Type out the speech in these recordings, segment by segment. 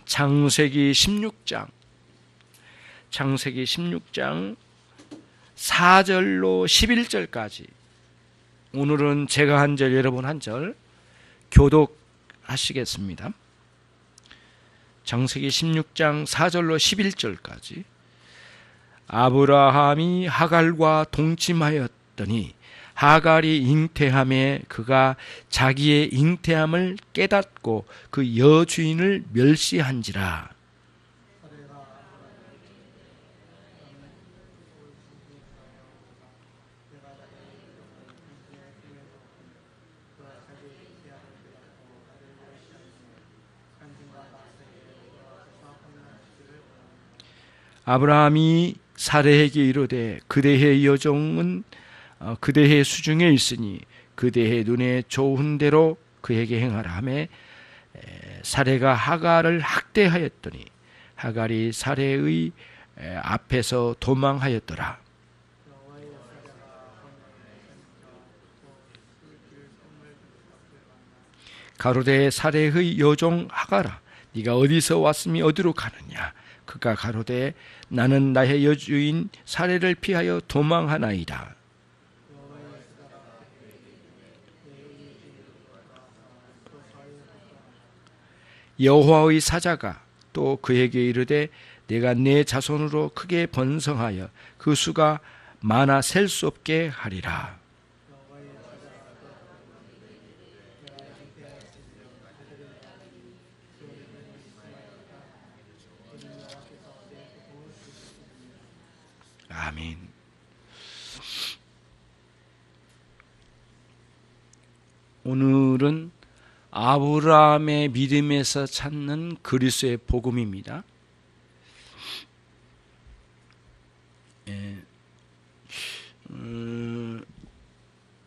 창세기 16장 4절로 11절까지 오늘은 제가 한 절, 여러분 한 절 교독하시겠습니다. 창세기 16장 4절로 11절까지. 아브라함이 하갈과 동침하였더니 하갈이 잉태함에 그가 자기의 잉태함을 깨닫고 그 여주인을 멸시한지라. 아브라함이 사레에게 이르되 그대의 여종은 그대의 수중에 있으니 그대의 눈에 좋은 대로 그에게 행하라 하매 사레가 하갈을 학대하였더니 하갈이 사레의 앞에서 도망하였더라. 가로되 사레의 여종 하갈아, 네가 어디서 왔으며 어디로 가느냐? 그가 가로되 나는 나의 여주인 사레를 피하여 도망하나이다. 여호와의 사자가 또 그에게 이르되 내가 내 자손으로 크게 번성하여 그 수가 많아 셀 수 없게 하리라. 아멘. 오늘은 아브라함의 믿음에서 찾는 그리스도의 복음입니다.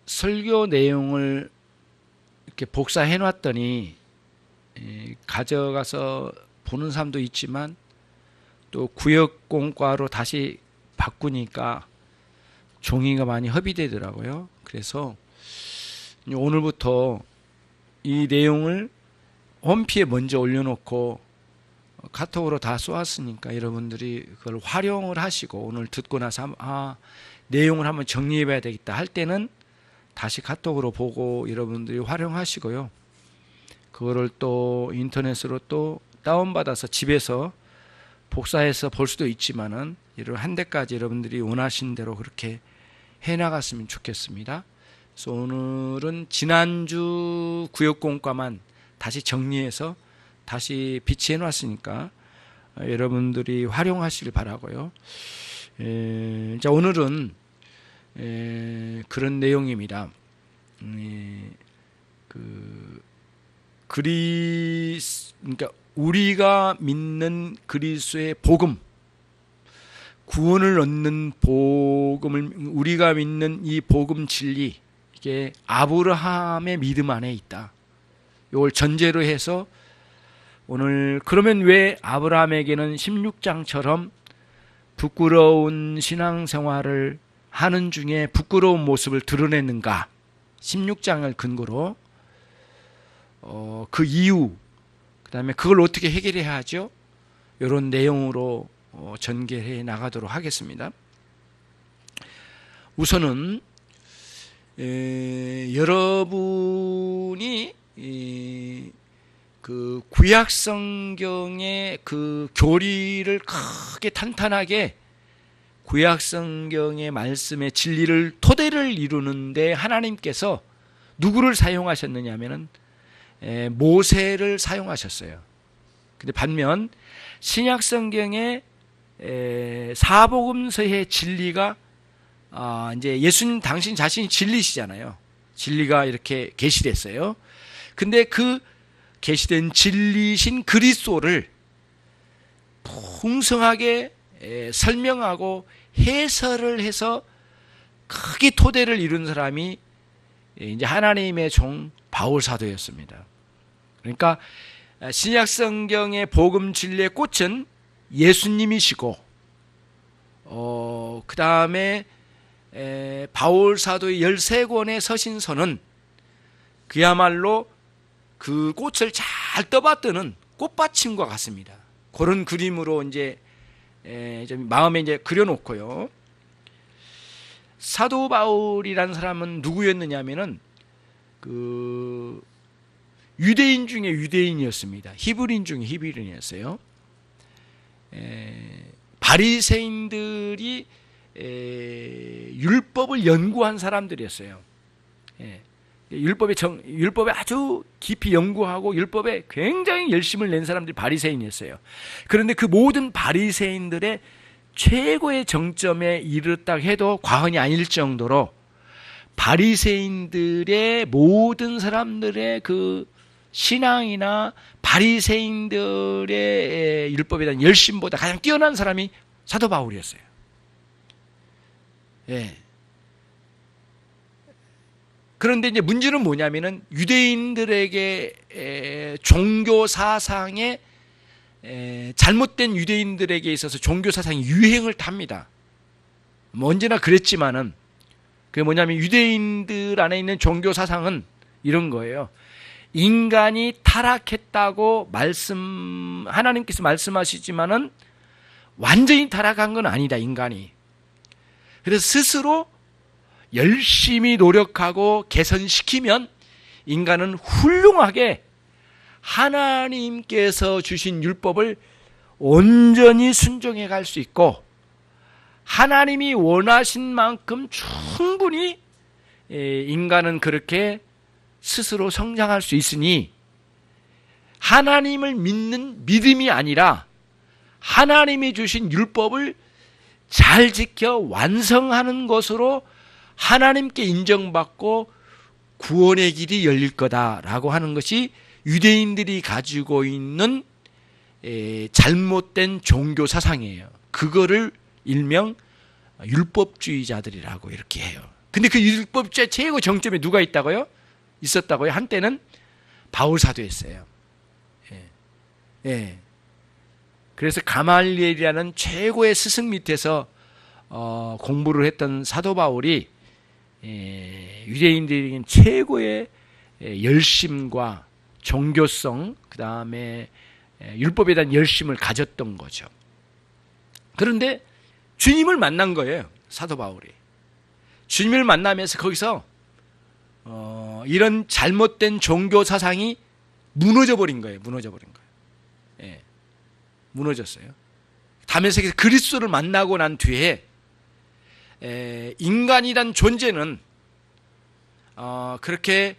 설교 내용을 이렇게 복사해 놨더니 가져가서 보는 사람도 있지만 또 구역공과로 다시 바꾸니까 종이가 많이 허비되더라고요. 그래서 오늘부터 이 내용을 홈피에 먼저 올려놓고 카톡으로 다 쏘았으니까 여러분들이 그걸 활용을 하시고 오늘 듣고 나서 내용을 한번 정리해 봐야 되겠다 할 때는 다시 카톡으로 보고 여러분들이 활용하시고요. 그거를 또 인터넷으로 또 다운받아서 집에서 복사해서 볼 수도 있지만은 한 대까지 여러분들이 원하신 대로 그렇게 해나갔으면 좋겠습니다. 그래서 오늘은 지난주 구역공과만 다시 정리해서 다시 비치해 놨으니까 여러분들이 활용하시길 바라고요. 자, 오늘은 그런 내용입니다. 그러니까 우리가 믿는 그리스도의 복음, 구원을 얻는 복음을 우리가 믿는 이 복음 진리, 이게 아브라함의 믿음 안에 있다. 이걸 전제로 해서 오늘 그러면 왜 아브라함에게는 16장처럼 부끄러운 신앙생활을 하는 중에 부끄러운 모습을 드러냈는가? 16장을 근거로 그 이유, 그 다음에 그걸 어떻게 해결해야 하죠? 이런 내용으로 전개해 나가도록 하겠습니다. 우선은 여러분이 그 구약 성경의 그 교리를 크게 탄탄하게 구약 성경의 말씀의 진리를 토대를 이루는데 하나님께서 누구를 사용하셨느냐 하면은 모세를 사용하셨어요. 근데 반면 신약 성경의 사복음서의 진리가 이제 예수님 당신 자신이 진리시잖아요. 진리가 이렇게 계시됐어요. 근데 그 계시된 진리신 그리스도를 풍성하게 설명하고 해설을 해서 크게 토대를 이룬 사람이 이제 하나님의 종 바울 사도였습니다. 그러니까 신약 성경의 복음 진리의 꽃은 예수님이시고, 그 다음에 바울 사도의 13권의 서신서는 그야말로 그 꽃을 잘 떠받드는 꽃받침과 같습니다. 그런 그림으로 이제 좀 마음에 이제 그려놓고요. 사도 바울이라는 사람은 누구였느냐면은 그 유대인 중에 유대인이었습니다. 히브리인 중에 히브리인이었어요. 바리새인들이 율법을 연구한 사람들이었어요. 율법에 아주 깊이 연구하고 율법에 굉장히 열심을 낸 사람들이 바리새인이었어요. 그런데 그 모든 바리새인들의 최고의 정점에 이르렀다 해도 과언이 아닐 정도로 바리새인들의 모든 사람들의 그 신앙이나 바리새인들의 율법에 대한 열심보다 가장 뛰어난 사람이 사도 바울이었어요. 예. 그런데 이제 문제는 뭐냐면은 유대인들에게 종교 사상에 잘못된 유대인들에게 있어서 종교 사상이 유행을 탑니다. 뭐 언제나 그랬지만은 그게 뭐냐면 유대인들 안에 있는 종교 사상은 이런 거예요. 인간이 타락했다고 하나님께서 말씀하시지만은 완전히 타락한 건 아니다, 인간이. 그래서 스스로 열심히 노력하고 개선시키면 인간은 훌륭하게 하나님께서 주신 율법을 온전히 순종해 갈 수 있고 하나님이 원하신 만큼 충분히 인간은 그렇게 스스로 성장할 수 있으니 하나님을 믿는 믿음이 아니라 하나님이 주신 율법을 잘 지켜 완성하는 것으로 하나님께 인정받고 구원의 길이 열릴 거다라고 하는 것이 유대인들이 가지고 있는 잘못된 종교 사상이에요. 그거를 일명 율법주의자들이라고 이렇게 해요. 근데 그 율법주의 최고 정점에 누가 있었다고요? 한때는 바울 사도였어요. 그래서 가말리엘이라는 최고의 스승 밑에서 공부를 했던 사도 바울이 유대인들에게는 최고의 열심과 종교성, 그 다음에 율법에 대한 열심을 가졌던 거죠. 그런데 주님을 만난 거예요, 사도 바울이. 주님을 만나면서 거기서 이런 잘못된 종교 사상이 무너져 버린 거예요. 무너졌어요. 다메섹에서 그리스도를 만나고 난 뒤에 인간이란 존재는 그렇게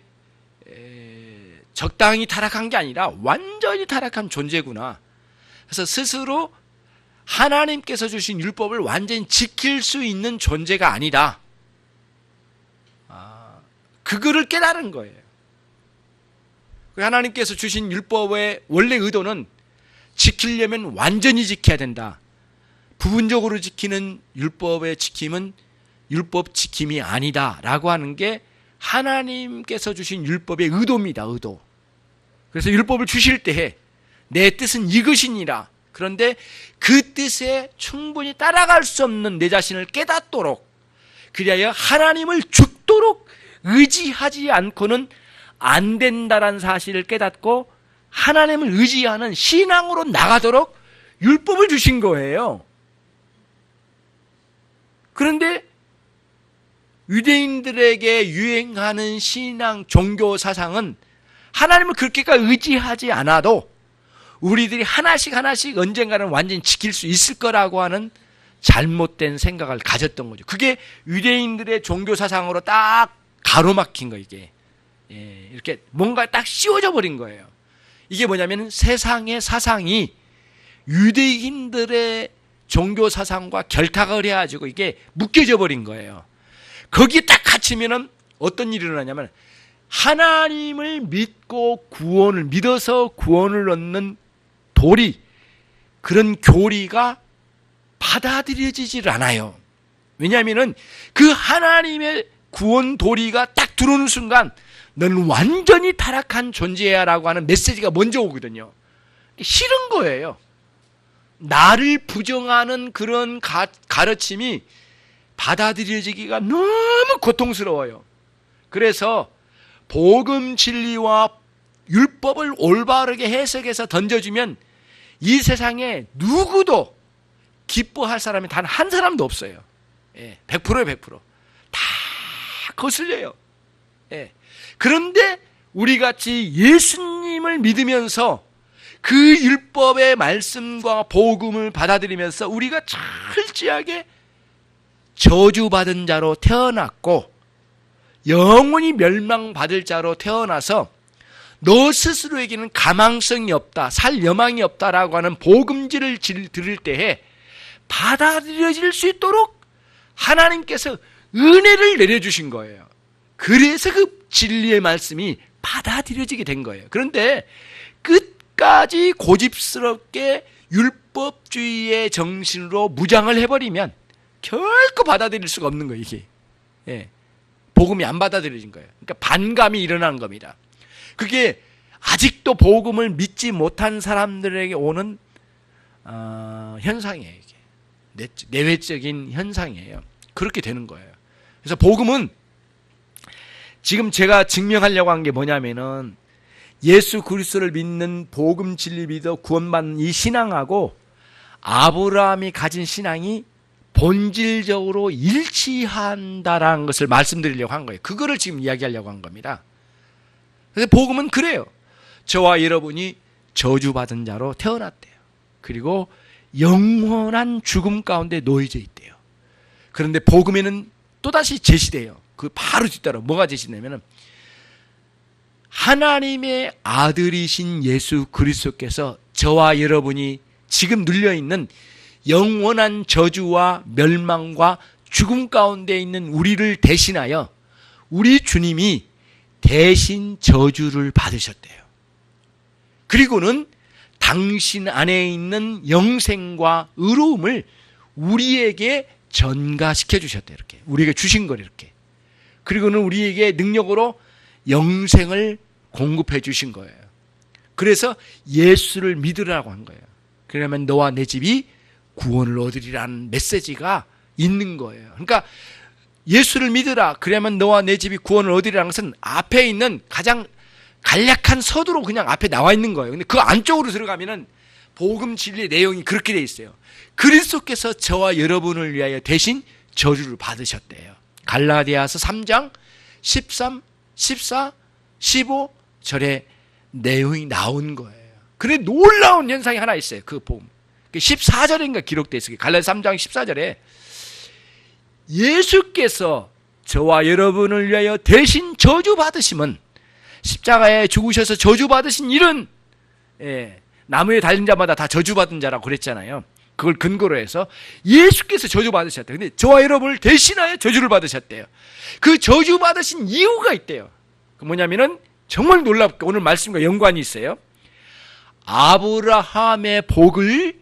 적당히 타락한 게 아니라 완전히 타락한 존재구나. 그래서 스스로 하나님께서 주신 율법을 완전히 지킬 수 있는 존재가 아니다. 그거를 깨달은 거예요. 하나님께서 주신 율법의 원래 의도는 지키려면 완전히 지켜야 된다. 부분적으로 지키는 율법의 지킴은 율법 지킴이 아니다 라고 하는 게 하나님께서 주신 율법의 의도입니다. 의도. 그래서 율법을 주실 때에 내 뜻은 이것이니라. 그런데 그 뜻에 충분히 따라갈 수 없는 내 자신을 깨닫도록, 그리하여 하나님을 죽도록 의지하지 않고는 안 된다라는 사실을 깨닫고 하나님을 의지하는 신앙으로 나가도록 율법을 주신 거예요. 그런데 유대인들에게 유행하는 신앙, 종교 사상은 하나님을 그렇게까지 의지하지 않아도 우리들이 하나씩 언젠가는 완전히 지킬 수 있을 거라고 하는 잘못된 생각을 가졌던 거죠. 그게 유대인들의 종교 사상으로 딱 가로막힌 거, 이게. 이렇게 뭔가 딱 씌워져 버린 거예요. 이게 뭐냐면 세상의 사상이 유대인들의 종교 사상과 결탁을 해가지고 이게 묶여져 버린 거예요. 거기에 딱 갇히면은 어떤 일이 일어나냐면 하나님을 믿어서 구원을 얻는 도리, 그런 교리가 받아들여지질 않아요. 왜냐하면은 그 하나님의 구원 도리가 딱 들어오는 순간 너는 완전히 타락한 존재야 라고 하는 메시지가 먼저 오거든요. 싫은 거예요. 나를 부정하는 그런 가르침이 받아들여지기가 너무 고통스러워요. 그래서 복음 진리와 율법을 올바르게 해석해서 던져주면 이 세상에 누구도 기뻐할 사람이 단 한 사람도 없어요. 100%예요, 100%. 다 거슬려요. 그런데 우리같이 예수님을 믿으면서 그 율법의 말씀과 복음을 받아들이면서 우리가 철저하게 저주받은 자로 태어났고 영원히 멸망받을 자로 태어나서 너 스스로에게는 가망성이 없다, 살 여망이 없다라고 하는 복음지를 들을 때에 받아들여질 수 있도록 하나님께서 은혜를 내려주신 거예요. 그래서 그 진리의 말씀이 받아들여지게 된 거예요. 그런데 끝까지 고집스럽게 율법주의의 정신으로 무장을 해버리면 결코 받아들일 수가 없는 거예요, 이게. 복음이 안 받아들여진 거예요. 그러니까 반감이 일어나는 겁니다. 그게 아직도 복음을 믿지 못한 사람들에게 오는 현상이에요. 이게 내외적인 현상이에요. 그렇게 되는 거예요. 그래서 복음은 지금 제가 증명하려고 한 게 뭐냐면은 예수 그리스도를 믿는 복음 진리 믿어 구원받는 이 신앙하고 아브라함이 가진 신앙이 본질적으로 일치한다라는 것을 말씀드리려고 한 거예요. 그거를 지금 이야기하려고 한 겁니다. 그래서 복음은 그래요. 저와 여러분이 저주받은 자로 태어났대요. 그리고 영원한 죽음 가운데 놓여져 있대요. 그런데 복음에는 또다시 제시돼요. 그 바로 뒤따라 뭐가 제시되냐면 하나님의 아들이신 예수 그리스도께서 저와 여러분이 지금 눌려있는 영원한 저주와 멸망과 죽음 가운데 있는 우리를 대신하여 우리 주님이 대신 저주를 받으셨대요. 그리고는 당신 안에 있는 영생과 의로움을 우리에게 전가시켜 주셨대요. 이렇게 우리에게 주신 거예요. 이렇게. 그리고는 우리에게 능력으로 영생을 공급해 주신 거예요. 그래서 예수를 믿으라고 한 거예요. 그러면 너와 내 집이 구원을 얻으리라는 메시지가 있는 거예요. 그러니까 예수를 믿으라. 그러면 너와 내 집이 구원을 얻으리라는 것은 앞에 있는 가장 간략한 서두로 그냥 앞에 나와 있는 거예요. 근데 그 안쪽으로 들어가면은 복음 진리의 내용이 그렇게 돼 있어요. 그리스도께서 저와 여러분을 위하여 대신 저주를 받으셨대요. 갈라디아서 3장 13, 14, 15절에 내용이 나온 거예요. 그래 놀라운 현상이 하나 있어요. 그 복음. 14절인가 기록되어 있어요. 갈라디아서 3장 14절에 예수께서 저와 여러분을 위하여 대신 저주받으심은 십자가에 죽으셔서 저주받으신 일은 나무에 달린 자마다 다 저주받은 자라고 그랬잖아요. 그걸 근거로 해서 예수께서 저주받으셨대요. 근데 저와 여러분을 대신하여 저주를 받으셨대요. 그 저주받으신 이유가 있대요. 그 뭐냐면은 정말 놀랍게 오늘 말씀과 연관이 있어요. 아브라함의 복을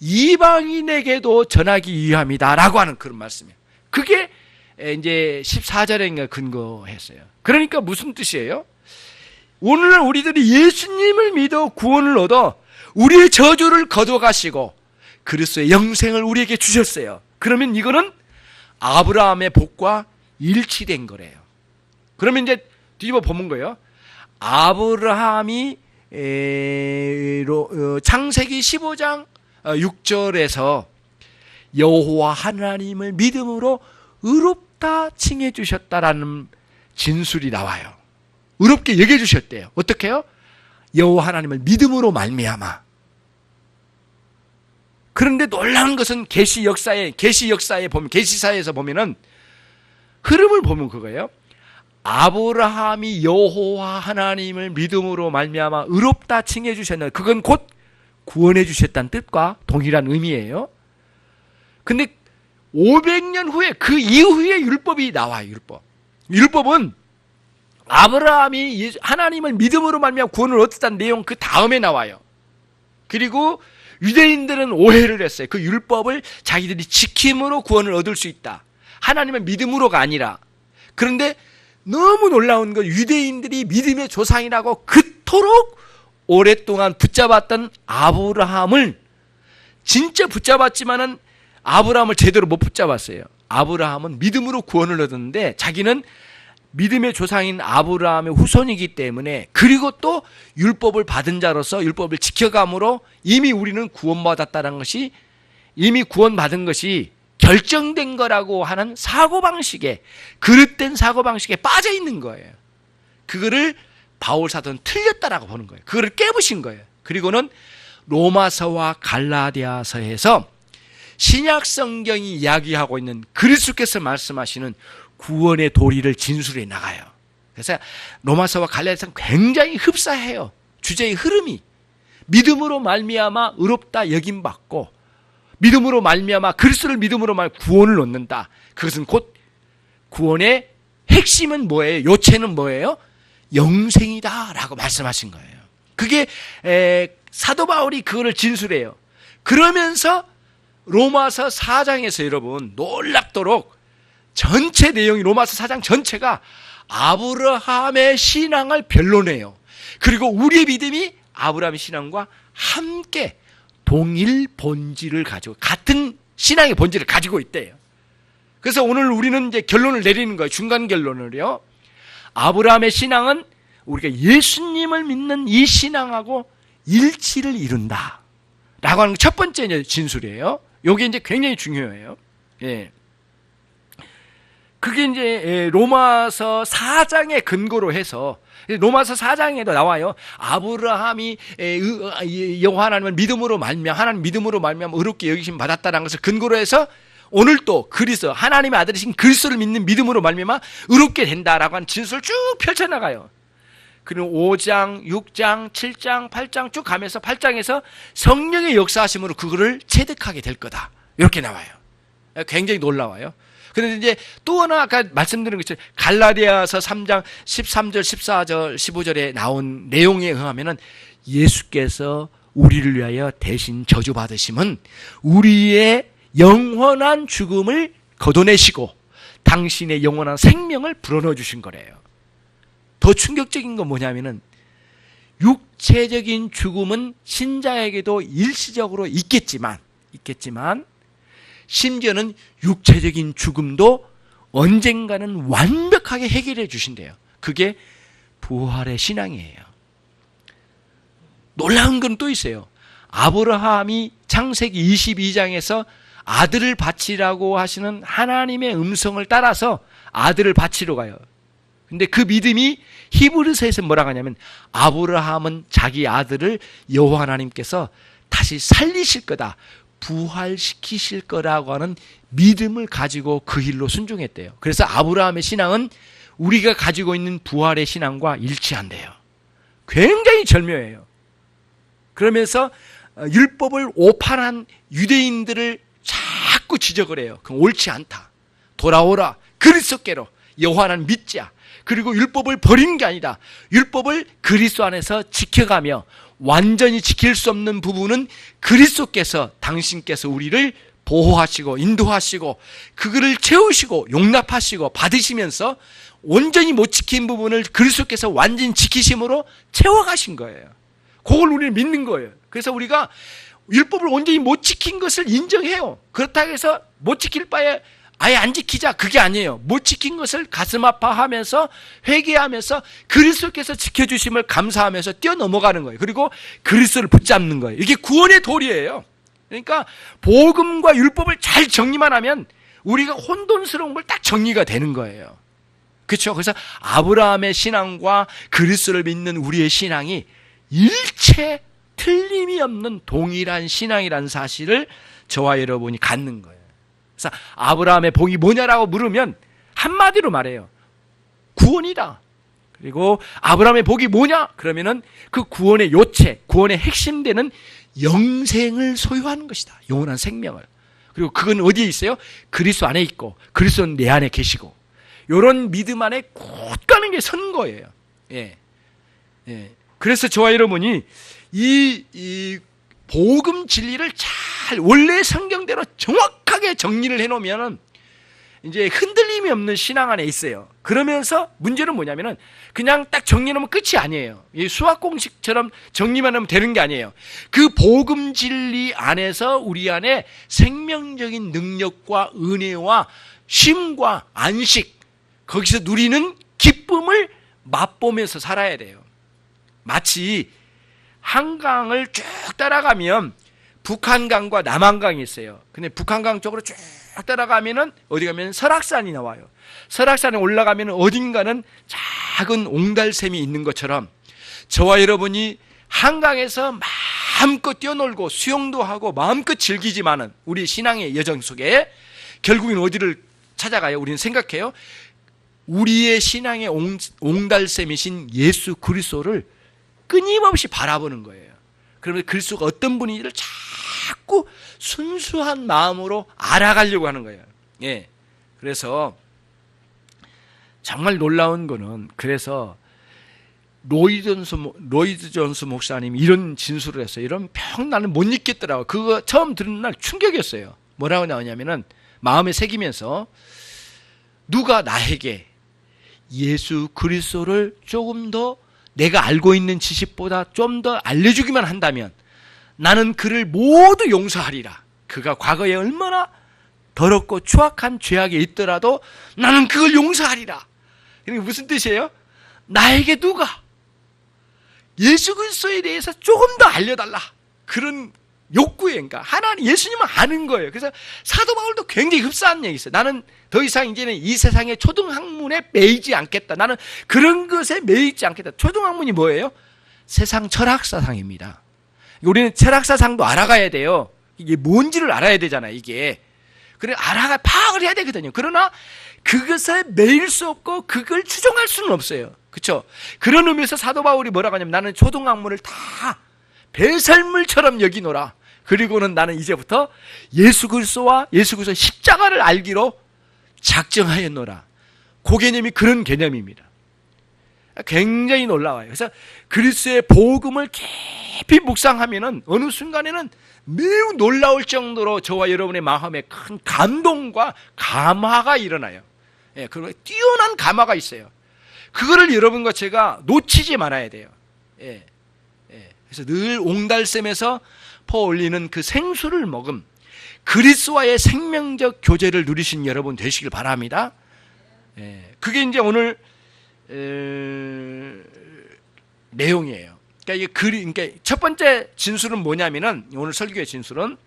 이방인에게도 전하기 위함이다라고 하는 그런 말씀이에요. 그게 이제 14절인가 근거했어요. 그러니까 무슨 뜻이에요? 오늘날 우리들이 예수님을 믿어 구원을 얻어 우리의 저주를 거둬가시고 그리스도의 영생을 우리에게 주셨어요. 그러면 이거는 아브라함의 복과 일치된 거래요. 그러면 이제 뒤집어 보는 거예요. 아브라함이 창세기 15장 6절에서 여호와 하나님을 믿음으로 의롭다 칭해 주셨다라는 진술이 나와요. 의롭게 여겨 주셨대요. 어떻게 해요? 여호와 하나님을 믿음으로 말미암아. 그런데 놀라운 것은 계시 역사에 보면 계시사에서 보면은 흐름을 보면 그거예요. 아브라함이 여호와 하나님을 믿음으로 말미암아 의롭다 칭해 주셨는 그건 곧 구원해 주셨다는 뜻과 동일한 의미예요. 근데 500년 후에 그 이후에 율법이 나와요. 율법은 아브라함이 하나님을 믿음으로 말미암아 구원을 얻었다는 내용 그 다음에 나와요. 그리고 유대인들은 오해를 했어요. 그 율법을 자기들이 지킴으로 구원을 얻을 수 있다. 하나님의 믿음으로가 아니라. 그런데 너무 놀라운 건 유대인들이 믿음의 조상이라고 그토록 오랫동안 붙잡았던 아브라함을 진짜 붙잡았지만은 아브라함을 제대로 못 붙잡았어요. 아브라함은 믿음으로 구원을 얻었는데 자기는 믿음의 조상인 아브라함의 후손이기 때문에, 그리고 또 율법을 받은 자로서 율법을 지켜감으로 이미 우리는 구원받았다는 것이, 이미 구원받은 것이 결정된 거라고 하는 사고방식에, 그릇된 사고방식에 빠져 있는 거예요. 그거를 바울 사도는 틀렸다라고 보는 거예요. 그거를 깨부신 거예요. 그리고는 로마서와 갈라디아서에서 신약 성경이 이야기하고 있는 그리스도께서 말씀하시는 구원의 도리를 진술해 나가요. 그래서 로마서와 갈라디아서는 굉장히 흡사해요. 주제의 흐름이. 믿음으로 말미암아 의롭다 여김 받고, 믿음으로 말미암아 그리스도를 믿음으로 구원을 얻는다. 그것은 곧 구원의 핵심은 뭐예요? 요체는 뭐예요? 영생이다라고 말씀하신 거예요. 그게 사도 바울이 그거를 진술해요. 그러면서 로마서 4장에서 여러분 놀랍도록 전체 내용이, 로마서 4장 전체가 아브라함의 신앙을 변론해요. 그리고 우리의 믿음이 아브라함의 신앙과 함께 동일 본질을 가지고, 같은 신앙의 본질을 가지고 있대요. 그래서 오늘 우리는 이제 결론을 내리는 거예요. 중간 결론을요. 아브라함의 신앙은 우리가 예수님을 믿는 이 신앙하고 일치를 이룬다 라고 하는 첫 번째 이제 진술이에요. 이게 이제 굉장히 중요해요. 예. 그게 이제 로마서 4장에 근거로 해서, 로마서 4장에도 나와요. 아브라함이 여호와 하나님을 믿음으로 말미암아, 하나님 믿음으로 말미암아 의롭게 여기심 받았다는 것을 근거로 해서 오늘 또 그리스도, 하나님의 아들이신 그리스도를 믿는 믿음으로 말미암아 의롭게 된다라고 하는 진술을 쭉 펼쳐나가요. 그리고 5장, 6장, 7장, 8장 쭉 가면서 8장에서 성령의 역사하심으로 그거를 체득하게 될 거다, 이렇게 나와요. 굉장히 놀라워요. 그런데 이제 또 하나 아까 말씀드린 것처럼 갈라디아서 3장 13절, 14절, 15절에 나온 내용에 의하면은 예수께서 우리를 위하여 대신 저주받으심은 우리의 영원한 죽음을 걷어내시고 당신의 영원한 생명을 불어넣어 주신 거래요. 더 충격적인 건 뭐냐면은 육체적인 죽음은 신자에게도 일시적으로 있겠지만 심지어는 육체적인 죽음도 언젠가는 완벽하게 해결해 주신대요. 그게 부활의 신앙이에요. 놀라운 건 또 있어요. 아브라함이 창세기 22장에서 아들을 바치라고 하시는 하나님의 음성을 따라서 아들을 바치러 가요. 근데 그 믿음이 히브리서에서 뭐라고 하냐면, 아브라함은 자기 아들을 여호와 하나님께서 다시 살리실 거다, 부활시키실 거라고 하는 믿음을 가지고 그 일로 순종했대요. 그래서 아브라함의 신앙은 우리가 가지고 있는 부활의 신앙과 일치한대요. 굉장히 절묘해요. 그러면서 율법을 오판한 유대인들을 자꾸 지적을 해요. 그건 옳지 않다. 돌아오라. 그리스도께로. 여호와 하나님 믿자. 그리고 율법을 버리는 게 아니다. 율법을 그리스도 안에서 지켜가며 완전히 지킬 수 없는 부분은 그리스도께서, 당신께서 우리를 보호하시고 인도하시고 그거를 채우시고 용납하시고 받으시면서 온전히 못 지킨 부분을 그리스도께서 완전히 지키심으로 채워가신 거예요. 그걸 우리는 믿는 거예요. 그래서 우리가 율법을 온전히 못 지킨 것을 인정해요. 그렇다고 해서 못 지킬 바에 아예 안 지키자, 그게 아니에요. 못 지킨 것을 가슴 아파하면서 회개하면서 그리스도께서 지켜주심을 감사하면서 뛰어넘어가는 거예요. 그리고 그리스도를 붙잡는 거예요. 이게 구원의 도리예요. 그러니까 복음과 율법을 잘 정리만 하면 우리가 혼돈스러운 걸 딱 정리가 되는 거예요. 그렇죠? 그래서 아브라함의 신앙과 그리스도를 믿는 우리의 신앙이 일체 틀림이 없는 동일한 신앙이라는 사실을 저와 여러분이 갖는 거예요. 그래서 아브라함의 복이 뭐냐라고 물으면 한마디로 말해요. 구원이다. 그리고 아브라함의 복이 뭐냐? 그러면은 그 구원의 요체, 구원의 핵심 되는 영생을 소유하는 것이다. 영원한 생명을. 그리고 그건 어디에 있어요? 그리스도 안에 있고 그리스도는 내 안에 계시고, 이런 믿음 안에 굳건한 게 선 거예요. 예. 예. 그래서 저와 여러분이 이 복음 진리를 잘 원래 성경대로 정확하게 정리를 해놓으면 이제 흔들림이 없는 신앙 안에 있어요. 그러면서 문제는 뭐냐면은 그냥 딱 정리해놓으면 끝이 아니에요. 이 수학 공식처럼 정리만 하면 되는 게 아니에요. 그 복음 진리 안에서 우리 안에 생명적인 능력과 은혜와 쉼과 안식, 거기서 누리는 기쁨을 맛보면서 살아야 돼요. 마치 한강을 쭉 따라가면 북한강과 남한강이 있어요. 근데 북한강 쪽으로 쭉 따라가면은 어디 가면 설악산이 나와요. 설악산에 올라가면 어딘가는 작은 옹달샘이 있는 것처럼 저와 여러분이 한강에서 마음껏 뛰어놀고 수영도 하고 마음껏 즐기지만은 우리 신앙의 여정 속에 결국엔 어디를 찾아가요? 우리는 생각해요. 우리의 신앙의 옹달샘이신 예수 그리스도를 끊임없이 바라보는 거예요. 그러면 그리스도가 어떤 분인지를 자꾸 순수한 마음으로 알아가려고 하는 거예요. 예. 그래서 정말 놀라운 거는 그래서 로이드 존스 목사님이 이런 진술을 했어요. 이런 평 나는 못 잊겠더라고요. 그거 처음 들은 날 충격이었어요. 뭐라고 나오냐면은 마음에 새기면서 누가 나에게 예수 그리스도를 조금 더 내가 알고 있는 지식보다 좀 더 알려주기만 한다면 나는 그를 모두 용서하리라. 그가 과거에 얼마나 더럽고 추악한 죄악에 있더라도 나는 그걸 용서하리라. 이게 무슨 뜻이에요? 나에게 누가 예수 그리스도에 대해서 조금 더 알려달라. 그런 욕구에, 그러니까 하나님 예수님은 아는 거예요. 그래서 사도 바울도 굉장히 흡사한 얘기 있어요. 나는 더 이상 이제는 이 세상의 초등학문에 매이지 않겠다. 나는 그런 것에 매이지 않겠다. 초등학문이 뭐예요? 세상 철학사상입니다. 우리는 철학사상도 알아가야 돼요. 이게 뭔지를 알아야 되잖아요. 이게 그래 파악을 해야 되거든요. 그러나 그것에 매일 수 없고 그걸 추종할 수는 없어요. 그렇죠? 그런 의미에서 사도 바울이 뭐라고 하냐면 나는 초등학문을 다 배설물처럼 여기노라. 그리고는 나는 이제부터 예수 그리스도와 예수 그리스도의 십자가를 알기로 작정하였노라. 그 개념이 그런 개념입니다. 굉장히 놀라워요. 그래서 그리스도의 복음을 깊이 묵상하면은 어느 순간에는 매우 놀라울 정도로 저와 여러분의 마음에 큰 감동과 감화가 일어나요. 예, 그리고 뛰어난 감화가 있어요. 그거를 여러분과 제가 놓치지 말아야 돼요. 예, 예. 그래서 늘 옹달샘에서 퍼올리는 그 생수를 먹음, 그리스도와의 생명적 교제를 누리신 여러분 되시길 바랍니다. 예, 그게 이제 오늘 내용이에요. 그러니까 첫 번째 진술은 뭐냐면은 오늘 설교의 진술은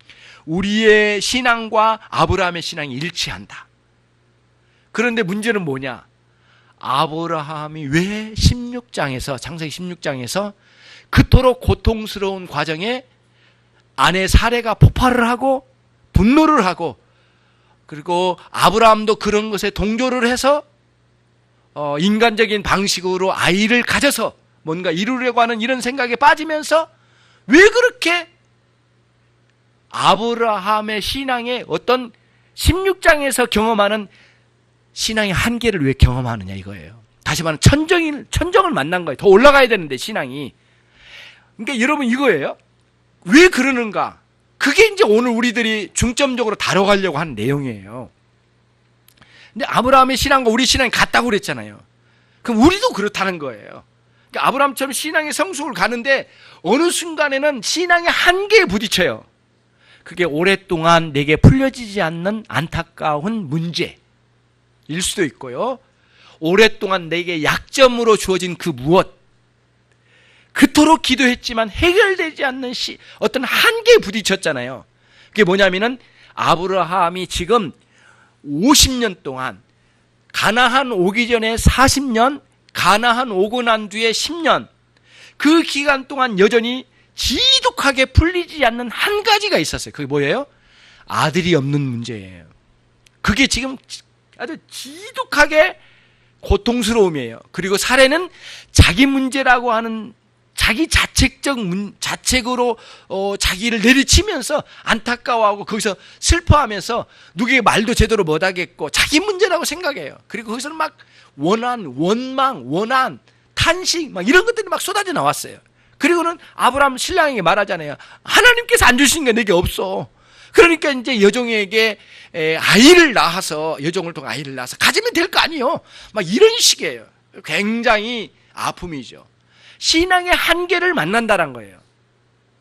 우리의 신앙과 아브라함의 신앙이 일치한다. 그런데 문제는 뭐냐? 아브라함이 왜 16장에서 창세기 16장에서 그토록 고통스러운 과정에 아내 사레가 폭발을 하고 분노를 하고 그리고 아브라함도 그런 것에 동조를 해서 인간적인 방식으로 아이를 가져서 뭔가 이루려고 하는 이런 생각에 빠지면서 왜 그렇게 아브라함의 신앙의 어떤 16장에서 경험하는 신앙의 한계를 왜 경험하느냐 이거예요. 다시 말하면 천정을 만난 거예요. 더 올라가야 되는데 신앙이. 그러니까 여러분 이거예요. 왜 그러는가? 그게 이제 오늘 우리들이 중점적으로 다뤄가려고 하는 내용이에요. 근데 아브라함의 신앙과 우리 신앙이 같다고 그랬잖아요. 그럼 우리도 그렇다는 거예요. 그러니까 아브라함처럼 신앙의 성숙을 가는데 어느 순간에는 신앙의 한계에 부딪혀요. 그게 오랫동안 내게 풀려지지 않는 안타까운 문제일 수도 있고요. 오랫동안 내게 약점으로 주어진 그 무엇, 그토록 기도했지만 해결되지 않는 어떤 한계에 부딪혔잖아요. 그게 뭐냐면은 아브라함이 지금 50년 동안 가나안 오기 전에 40년, 가나안 오고 난 뒤에 10년, 그 기간 동안 여전히 지독하게 풀리지 않는 한 가지가 있었어요. 그게 뭐예요? 아들이 없는 문제예요. 그게 지금 아주 지독하게 고통스러움이에요. 그리고 사례는 자기 문제라고 하는 자기 자책으로 자기를 내리치면서 안타까워하고 거기서 슬퍼하면서 누구에게 말도 제대로 못하겠고 자기 문제라고 생각해요. 그리고 거기서는 막 원망, 탄식 막 이런 것들이 막 쏟아져 나왔어요. 그리고는 아브라함 신랑에게 말하잖아요. 하나님께서 안 주신 게 내게 없어. 그러니까 이제 여종에게 아이를 낳아서 여종을 통해 아이를 낳아서 가지면 될 거 아니에요. 막 이런 식이에요. 굉장히 아픔이죠. 신앙의 한계를 만난다는 거예요.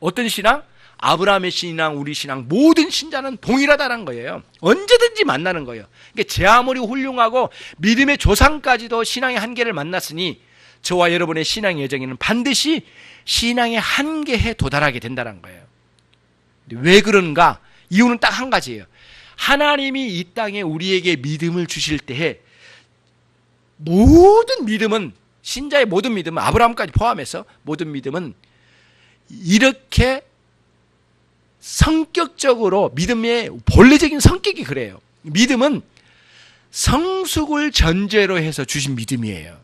어떤 신앙? 아브라함의 신앙, 우리 신앙, 모든 신자는 동일하다는 거예요. 언제든지 만나는 거예요. 그러니까 제 아무리 훌륭하고 믿음의 조상까지도 신앙의 한계를 만났으니 저와 여러분의 신앙의 여정에는 반드시 신앙의 한계에 도달하게 된다는 거예요. 왜 그런가? 이유는 딱 한 가지예요. 하나님이 이 땅에 우리에게 믿음을 주실 때에 모든 믿음은, 신자의 모든 믿음은, 아브라함까지 포함해서 모든 믿음은 이렇게 성격적으로, 믿음의 본래적인 성격이 그래요. 믿음은 성숙을 전제로 해서 주신 믿음이에요.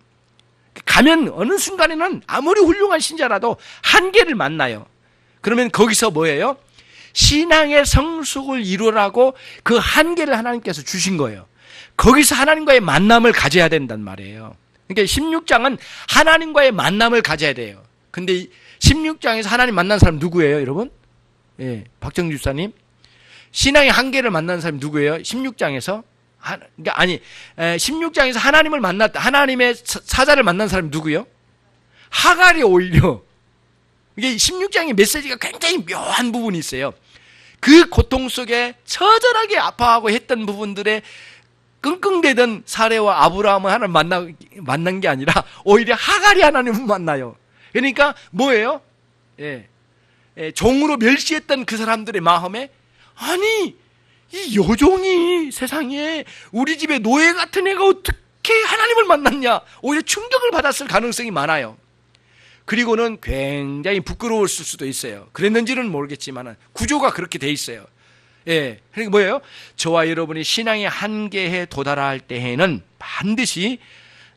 가면 어느 순간에는 아무리 훌륭한 신자라도 한계를 만나요. 그러면 거기서 뭐예요? 신앙의 성숙을 이루라고 그 한계를 하나님께서 주신 거예요. 거기서 하나님과의 만남을 가져야 된단 말이에요. 그러니까 16장은 하나님과의 만남을 가져야 돼요. 근데 16장에서 하나님 만난 사람 누구예요, 여러분? 예, 박정주 집사님. 신앙의 한계를 만난 사람이 누구예요? 16장에서? 그러니까 16장에서 하나님을 만났다. 하나님의 사자를 만난 사람이 누구예요? 하갈이 오히려. 이게 16장의 메시지가 굉장히 묘한 부분이 있어요. 그 고통 속에 처절하게 아파하고 했던 부분들에 끙끙대던 사레와 아브라함을 하나님 만난 게 아니라 오히려 하갈이 하나님을 만나요. 그러니까 뭐예요? 종으로 멸시했던 그 사람들의 마음에, 아니 이 여종이 세상에 우리 집에 노예 같은 애가 어떻게 하나님을 만났냐, 오히려 충격을 받았을 가능성이 많아요. 그리고는 굉장히 부끄러웠을 수도 있어요. 그랬는지는 모르겠지만 구조가 그렇게 돼 있어요. 예, 그러니까 뭐예요? 저와 여러분이 신앙의 한계에 도달할 때에는 반드시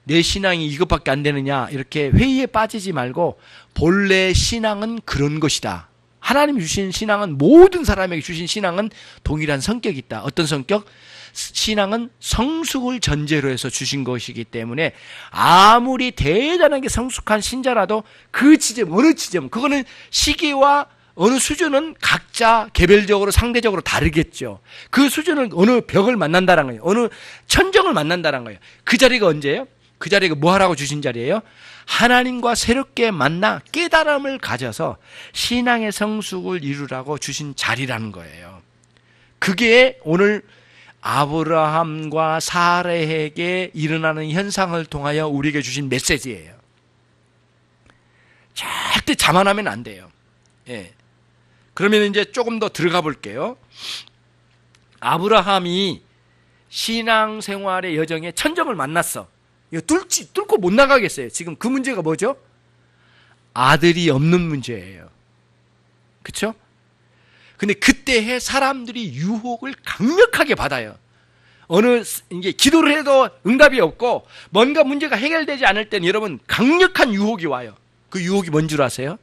내 신앙이 이것밖에 안 되느냐 이렇게 회의에 빠지지 말고, 본래 신앙은 그런 것이다. 하나님 주신 신앙은, 모든 사람에게 주신 신앙은 동일한 성격이 있다. 어떤 성격? 신앙은 성숙을 전제로 해서 주신 것이기 때문에 아무리 대단하게 성숙한 신자라도 그 지점, 어느 지점, 그거는 시기와 어느 수준은 각자 개별적으로 상대적으로 다르겠죠. 그 수준은 어느 벽을 만난다는 거예요. 어느 천정을 만난다는 거예요. 그 자리가 언제예요? 그 자리가 뭐 하라고 주신 자리예요? 하나님과 새롭게 만나 깨달음을 가져서 신앙의 성숙을 이루라고 주신 자리라는 거예요. 그게 오늘 아브라함과 사레에게 일어나는 현상을 통하여 우리에게 주신 메시지예요. 절대 자만하면 안 돼요. 예. 그러면 이제 조금 더 들어가 볼게요. 아브라함이 신앙생활의 여정에 천정을 만났어. 이거 뚫고 못 나가겠어요. 지금 그 문제가 뭐죠? 아들이 없는 문제예요. 그렇죠? 근데 그때의 사람들이 유혹을 강력하게 받아요. 이게 기도를 해도 응답이 없고 뭔가 문제가 해결되지 않을 땐 여러분 강력한 유혹이 와요. 그 유혹이 뭔 줄 아세요?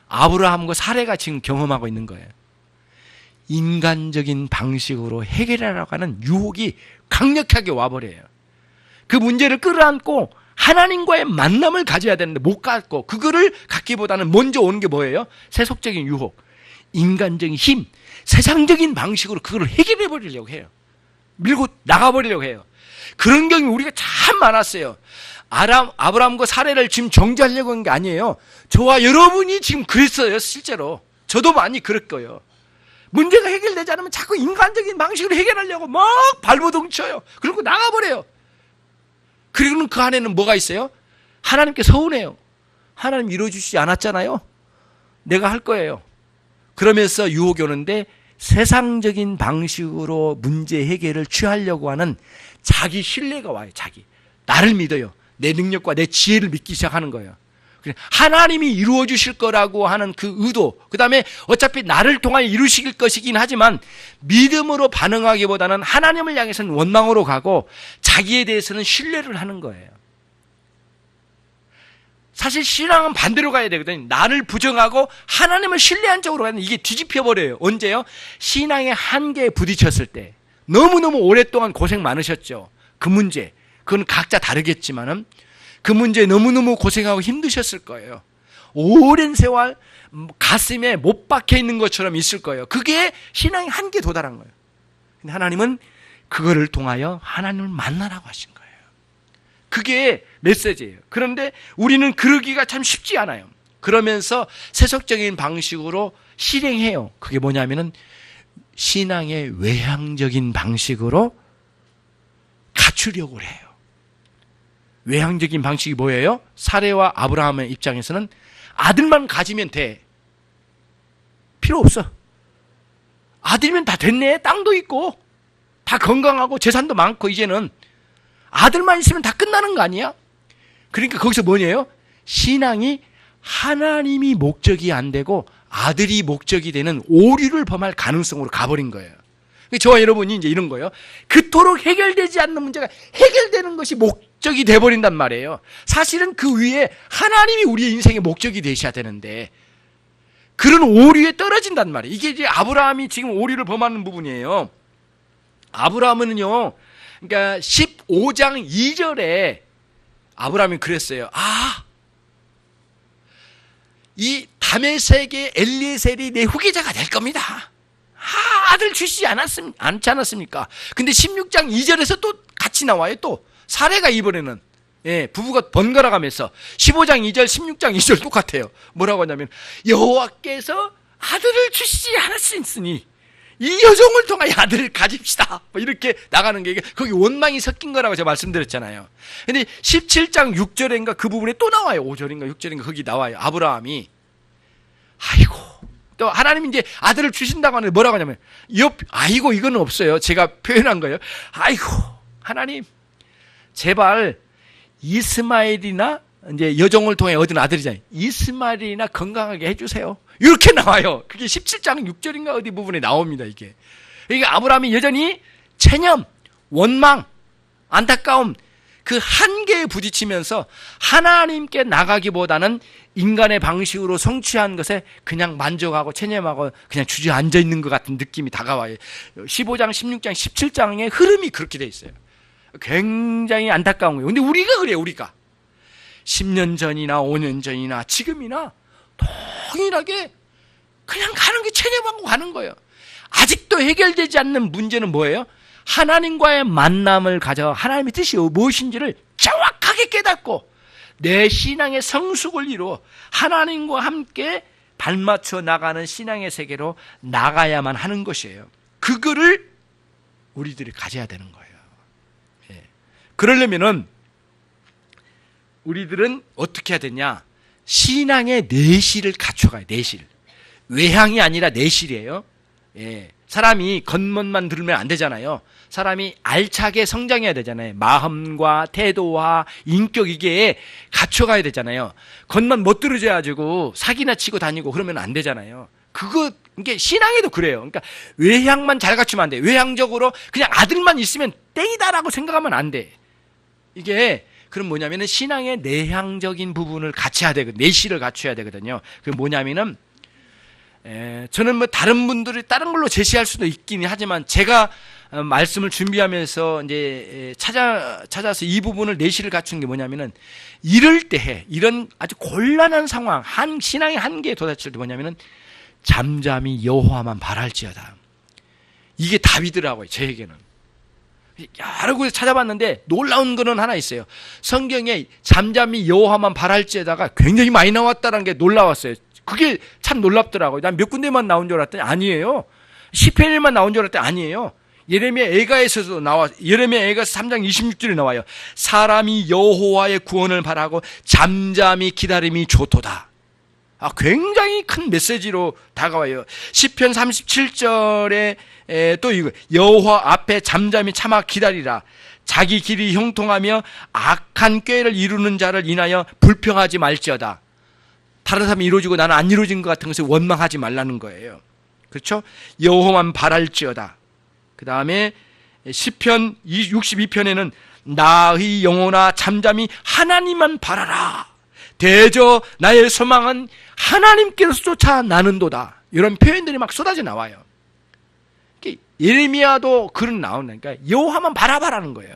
아브라함과 사레가 지금 경험하고 있는 거예요. 인간적인 방식으로 해결하려고 하는 유혹이 강력하게 와버려요. 그 문제를 끌어안고 하나님과의 만남을 가져야 되는데 못 갖고, 그거를 갖기보다는 먼저 오는 게 뭐예요? 세속적인 유혹, 인간적인 힘, 세상적인 방식으로 그걸 해결해 버리려고 해요. 밀고 나가버리려고 해요. 그런 경우 우리가 참 많았어요. 아브라함과 사레를 지금 정죄하려고 한 게 아니에요. 저와 여러분이 지금 그랬어요. 실제로 저도 많이 그럴 거예요. 문제가 해결되지 않으면 자꾸 인간적인 방식으로 해결하려고 막 발버둥 쳐요. 그리고 나가버려요. 그리고는 그 안에는 뭐가 있어요? 하나님께 서운해요. 하나님 이루어주시지 않았잖아요. 내가 할 거예요. 그러면서 유혹이 오는데 세상적인 방식으로 문제 해결을 취하려고 하는 자기 신뢰가 와요. 나를 믿어요. 내 능력과 내 지혜를 믿기 시작하는 거예요. 하나님이 이루어 주실 거라고 하는 그 의도, 그 다음에 어차피 나를 통하여 이루실 것이긴 하지만 믿음으로 반응하기보다는 하나님을 향해서는 원망으로 가고 자기에 대해서는 신뢰를 하는 거예요. 사실 신앙은 반대로 가야 되거든요. 나를 부정하고 하나님을 신뢰한 쪽으로 가는, 이게 뒤집혀 버려요. 언제요? 신앙의 한계에 부딪혔을 때. 너무너무 오랫동안 고생 많으셨죠. 그 문제, 그건 각자 다르겠지만은 그 문제에 너무너무 고생하고 힘드셨을 거예요. 오랜 세월 가슴에 못 박혀 있는 것처럼 있을 거예요. 그게 신앙의 한계에 도달한 거예요. 근데 하나님은 그거를 통하여 하나님을 만나라고 하신 거예요. 그게 메시지예요. 그런데 우리는 그러기가 참 쉽지 않아요. 그러면서 세속적인 방식으로 실행해요. 그게 뭐냐면은 신앙의 외향적인 방식으로 갖추려고 해요. 외향적인 방식이 뭐예요? 사레와 아브라함의 입장에서는 아들만 가지면 돼. 필요 없어. 아들이면 다 됐네. 땅도 있고 다 건강하고 재산도 많고 이제는 아들만 있으면 다 끝나는 거 아니야? 그러니까 거기서 뭐냐요? 신앙이 하나님이 목적이 안 되고 아들이 목적이 되는 오류를 범할 가능성으로 가버린 거예요. 저와 여러분이 이제 이런 거예요. 그토록 해결되지 않는 문제가 해결되는 것이 목적이 돼버린단 말이에요. 사실은 그 위에 하나님이 우리의 인생의 목적이 되셔야 되는데 그런 오류에 떨어진단 말이에요. 이게 이제 아브라함이 지금 오류를 범하는 부분이에요. 아브라함은요, 그러니까 15장 2절에 아브라함이 그랬어요. 이 다메섹의 엘리에셀이 내 후계자가 될 겁니다. 아들 주시지 않지 않았습니까? 근데 16장 2절에서 또 같이 나와요. 또 사례가 이번에는 부부가 번갈아 가면서 15장 2절, 16장 2절 똑같아요. 뭐라고 하냐면 여호와께서 아들을 주시지 않았으니 이 여종을 통하여 아들을 가집시다. 뭐 이렇게 나가는 게 거기 원망이 섞인 거라고 제가 말씀드렸잖아요. 근데 17장 6절인가 그 부분에 또 나와요. 5절인가 6절인가 거기 나와요. 아브라함이 아이고 또 하나님이 이제 아들을 주신다고 하는데 뭐라고 하냐면 아이고 이거는 없어요. 제가 표현한 거예요. 아이고 하나님 제발 이스마엘이나 이제 여종을 통해 얻은 아들이잖아요. 이스마엘이나 건강하게 해주세요. 이렇게 나와요. 그게 17장 6절인가 어디 부분에 나옵니다. 이게. 그러니까 아브라함이 여전히 체념, 원망, 안타까움 그 한계에 부딪히면서 하나님께 나가기보다는 인간의 방식으로 성취한 것에 그냥 만족하고 체념하고 그냥 주저앉아 있는 것 같은 느낌이 다가와요. 15장, 16장, 17장의 흐름이 그렇게 돼 있어요. 굉장히 안타까운 거예요. 근데 우리가 그래요. 우리가 10년 전이나 5년 전이나 지금이나 동일하게 그냥 가는 게 체념하고 가는 거예요. 아직도 해결되지 않는 문제는 뭐예요? 하나님과의 만남을 가져 하나님의 뜻이 무엇인지를 정확하게 깨닫고 내 신앙의 성숙을 이루어 하나님과 함께 발맞춰 나가는 신앙의 세계로 나가야만 하는 것이에요. 그거를 우리들이 가져야 되는 거예요. 그러려면은 우리들은 어떻게 해야 되냐? 신앙의 내실을 갖춰가요. 내실. 외향이 아니라 내실이에요. 사람이 겉멋만 들으면 안 되잖아요. 사람이 알차게 성장해야 되잖아요. 마음과 태도와 인격 이게 갖춰가야 되잖아요. 겉만 멋들어져가지고 사기나 치고 다니고 그러면 안 되잖아요. 이게 신앙에도 그래요. 그러니까 외향만 잘 갖추면 안 돼. 외향적으로 그냥 아들만 있으면 땡이다라고 생각하면 안 돼. 이게 그럼 뭐냐면은 신앙의 내향적인 부분을 갖춰야 되거든요. 내실을 갖춰야 되거든요. 그게 뭐냐면은 저는 뭐 다른 분들이 다른 걸로 제시할 수도 있긴 하지만 제가 말씀을 준비하면서 이제 찾아서 이 부분을 내실을 갖추는 게 뭐냐면은 이럴 때 이런 아주 곤란한 상황 신앙의 한계에 도달칠 때 뭐냐면은 잠잠히 여호와만 바랄지어다. 이게 답이더라고요. 저에게는. 여러 곳에 찾아봤는데 놀라운 거는 하나 있어요. 성경에 잠잠히 여호와만 바랄지에다가 굉장히 많이 나왔다는 게 놀라웠어요. 그게 참 놀랍더라고요. 난 몇 군데만 나온 줄 알았더니 아니에요. 시편에만 나온 줄 알았더니 아니에요. 예레미야 애가에서도 나와. 예레미야 애가서 3장 26절에 나와요. 사람이 여호와의 구원을 바라고 잠잠히 기다림이 좋도다. 굉장히 큰 메시지로 다가와요. 시편 37절에 또 이거 여호와 앞에 잠잠히 참아 기다리라. 자기 길이 형통하며 악한 꾀를 이루는 자를 인하여 불평하지 말지어다. 다른 사람이 이루어지고 나는 안 이루어진 것 같은 것을 원망하지 말라는 거예요. 그렇죠? 여호와만 바랄지어다. 그 다음에 시편 62편에는 나의 영혼아 잠잠히 하나님만 바라라. 대저 나의 소망은 하나님께로서 쫓아 나는도다. 이런 표현들이 막 쏟아져 나와요. 예레미야도 그런 나오는 거니까 여호와만 바라봐라는 거예요.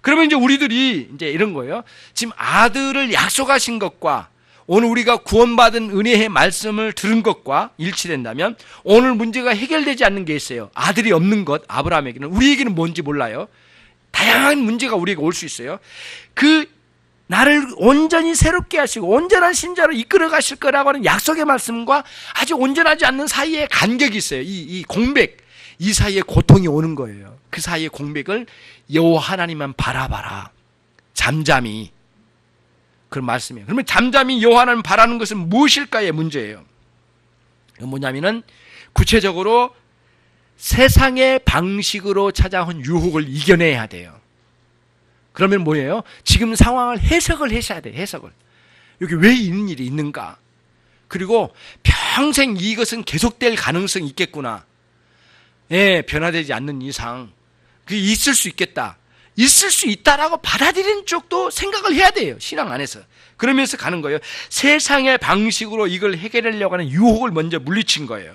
그러면 이제 우리들이 이제 이런 거예요. 지금 아들을 약속하신 것과 오늘 우리가 구원받은 은혜의 말씀을 들은 것과 일치된다면 오늘 문제가 해결되지 않는 게 있어요. 아들이 없는 것, 아브라함에게는. 우리에게는 뭔지 몰라요. 다양한 문제가 우리에게 올 수 있어요. 그 나를 온전히 새롭게 하시고 온전한 신자로 이끌어 가실 거라고 하는 약속의 말씀과 아주 온전하지 않는 사이에 간격이 있어요. 이 공백, 이 사이에 고통이 오는 거예요. 그 사이의 공백을 여호와 하나님만 바라봐라. 잠잠히. 그런 말씀이에요. 그러면 잠잠히 여호와 하나님 바라는 것은 무엇일까의 문제예요. 뭐냐면은 구체적으로 세상의 방식으로 찾아온 유혹을 이겨내야 돼요. 그러면 뭐예요? 지금 상황을 해석을 하셔야 돼요. 해석을. 여기 왜 이런 일이 있는가? 그리고 평생 이것은 계속될 가능성이 있겠구나. 예, 변화되지 않는 이상 그게 있을 수 있겠다. 있을 수 있다라고 받아들이는 쪽도 생각을 해야 돼요. 신앙 안에서. 그러면서 가는 거예요. 세상의 방식으로 이걸 해결하려고 하는 유혹을 먼저 물리친 거예요.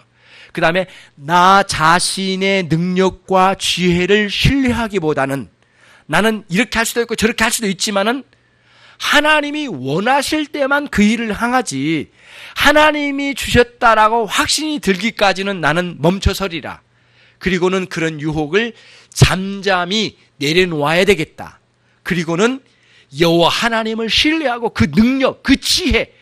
그 다음에 나 자신의 능력과 지혜를 신뢰하기보다는 나는 이렇게 할 수도 있고 저렇게 할 수도 있지만은 하나님이 원하실 때만 그 일을 행하지 하나님이 주셨다라고 확신이 들기까지는 나는 멈춰서리라. 그리고는 그런 유혹을 잠잠히 내려놓아야 되겠다. 그리고는 여호와 하나님을 신뢰하고 그 능력, 그 지혜,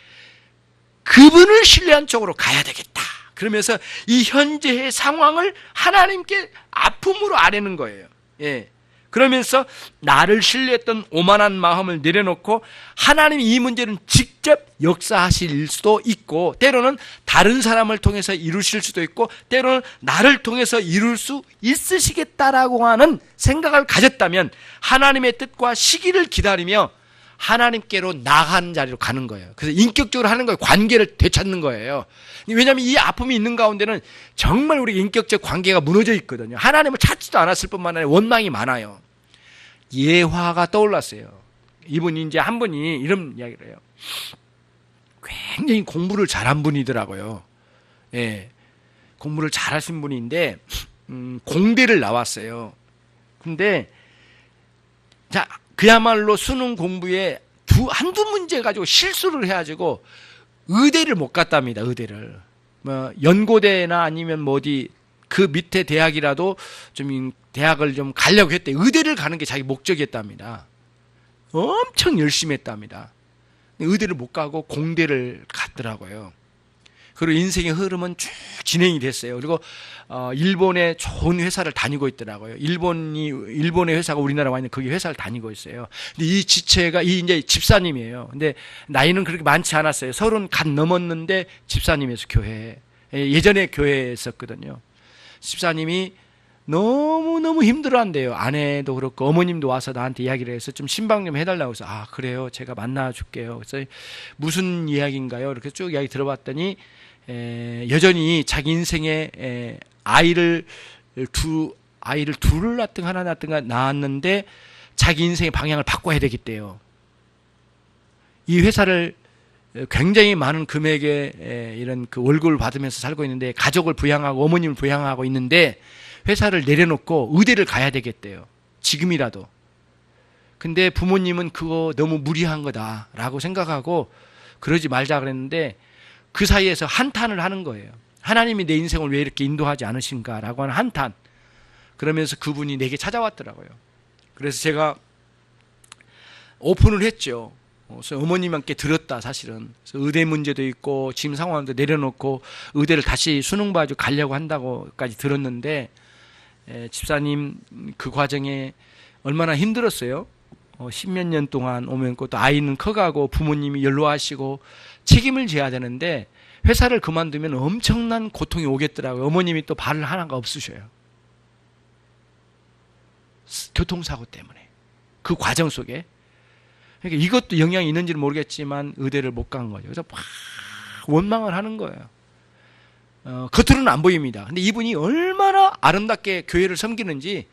그분을 신뢰한 쪽으로 가야 되겠다. 그러면서 이 현재의 상황을 하나님께 아픔으로 아뢰는 거예요. 예. 그러면서 나를 신뢰했던 오만한 마음을 내려놓고 하나님이 이 문제는 직접 역사하실 수도 있고 때로는 다른 사람을 통해서 이루실 수도 있고 때로는 나를 통해서 이룰 수 있으시겠다라고 하는 생각을 가졌다면 하나님의 뜻과 시기를 기다리며 하나님께로 나가는 자리로 가는 거예요. 그래서 인격적으로 하는 거예요. 관계를 되찾는 거예요. 왜냐하면 이 아픔이 있는 가운데는 정말 우리 인격적 관계가 무너져 있거든요. 하나님을 찾지도 않았을 뿐만 아니라 원망이 많아요. 예화가 떠올랐어요. 이분이 이제 한 분이 이런 이야기를 해요. 굉장히 공부를 잘한 분이더라고요. 예, 공부를 잘하신 분인데 공대를 나왔어요. 근데 자 그야말로 수능 공부에 한두 문제 가지고 실수를 해가지고 의대를 못 갔답니다. 의대를. 뭐 연고대나 아니면 뭐 어디 그 밑에 대학이라도 좀 대학을 좀 가려고 했대. 의대를 가는 게 자기 목적이었답니다. 엄청 열심히 했답니다. 의대를 못 가고 공대를 갔더라고요. 그리고 인생의 흐름은 쭉 진행이 됐어요. 그리고 일본의 좋은 회사를 다니고 있더라고요. 일본의 회사가 우리나라 와 있는 거기 회사를 다니고 있어요. 근데 이 지체가 이제 집사님이에요. 근데 나이는 그렇게 많지 않았어요. 30 갓 넘었는데 집사님에서 교회 예전에 교회에 있었거든요. 집사님이 너무너무 힘들어한대요. 아내도 그렇고 어머님도 와서 나한테 이야기를 해서 좀 신방 좀 해달라고 해서 아 그래요 제가 만나줄게요. 그래서 무슨 이야기인가요? 이렇게 쭉 이야기 들어봤더니 여전히 자기 인생에 아이를 둘을 낳든 하나 낳든가 낳았는데 자기 인생의 방향을 바꿔야 되겠대요. 이 회사를 굉장히 많은 금액의 이런 그 월급을 받으면서 살고 있는데 가족을 부양하고 어머님을 부양하고 있는데 회사를 내려놓고 의대를 가야 되겠대요. 지금이라도. 근데 부모님은 그거 너무 무리한 거다라고 생각하고 그러지 말자 그랬는데 그 사이에서 한탄을 하는 거예요. 하나님이 내 인생을 왜 이렇게 인도하지 않으신가라고 하는 한탄. 그러면서 그분이 내게 찾아왔더라고요. 그래서 제가 오픈을 했죠. 그래서 어머님께 들었다 사실은. 그래서 의대 문제도 있고 지금 상황도 내려놓고 의대를 다시 수능 봐가지고 가려고 한다고까지 들었는데 집사님 그 과정에 얼마나 힘들었어요. 10몇 년 동안 오면 또 아이는 커가고 부모님이 연로하시고 책임을 져야 되는데 회사를 그만두면 엄청난 고통이 오겠더라고요. 어머님이 또 발 하나가 없으셔요. 교통사고 때문에. 그 과정 속에. 그러니까 이것도 영향이 있는지는 모르겠지만 의대를 못 간 거죠. 그래서 막 원망을 하는 거예요. 겉으로는 안 보입니다. 근데 이분이 얼마나 아름답게 교회를 섬기는지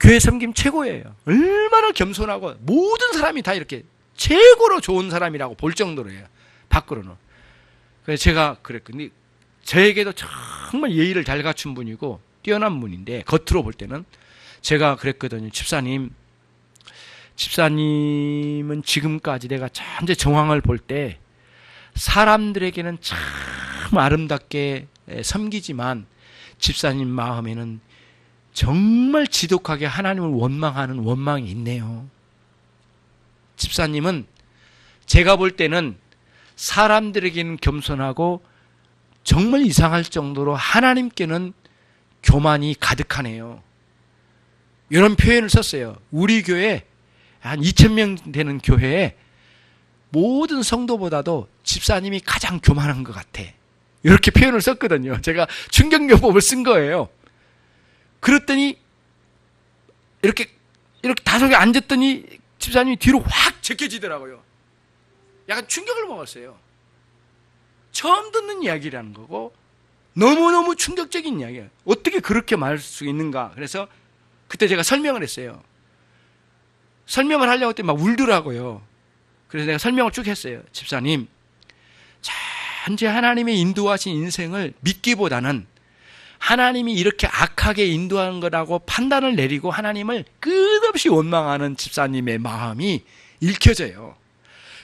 교회 섬김 최고예요. 얼마나 겸손하고 모든 사람이 다 이렇게 최고로 좋은 사람이라고 볼 정도로예요. 밖으로는. 그래서 제가 그랬거든요. 저에게도 정말 예의를 잘 갖춘 분이고 뛰어난 분인데 겉으로 볼 때는 제가 그랬거든요. 집사님은 지금까지 내가 현재 정황을 볼 때 사람들에게는 참 아름답게 섬기지만 집사님 마음에는 정말 지독하게 하나님을 원망하는 원망이 있네요. 집사님은 제가 볼 때는 사람들에게는 겸손하고 정말 이상할 정도로 하나님께는 교만이 가득하네요. 이런 표현을 썼어요. 우리 교회 한 2,000명 되는 교회에 모든 성도보다도 집사님이 가장 교만한 것 같아. 이렇게 표현을 썼거든요. 제가 충격요법을 쓴 거예요. 그랬더니 이렇게 다속에 앉았더니 집사님이 뒤로 확 제껴지더라고요. 약간 충격을 먹었어요. 처음 듣는 이야기라는 거고 너무너무 충격적인 이야기예요. 어떻게 그렇게 말할 수 있는가. 그래서 그때 제가 설명을 했어요. 설명을 하려고 했더니 막 울더라고요. 그래서 내가 설명을 쭉 했어요. 집사님, 현재 하나님의 인도하신 인생을 믿기보다는 하나님이 이렇게 악하게 인도하는 거라고 판단을 내리고 하나님을 끝없이 원망하는 집사님의 마음이 읽혀져요.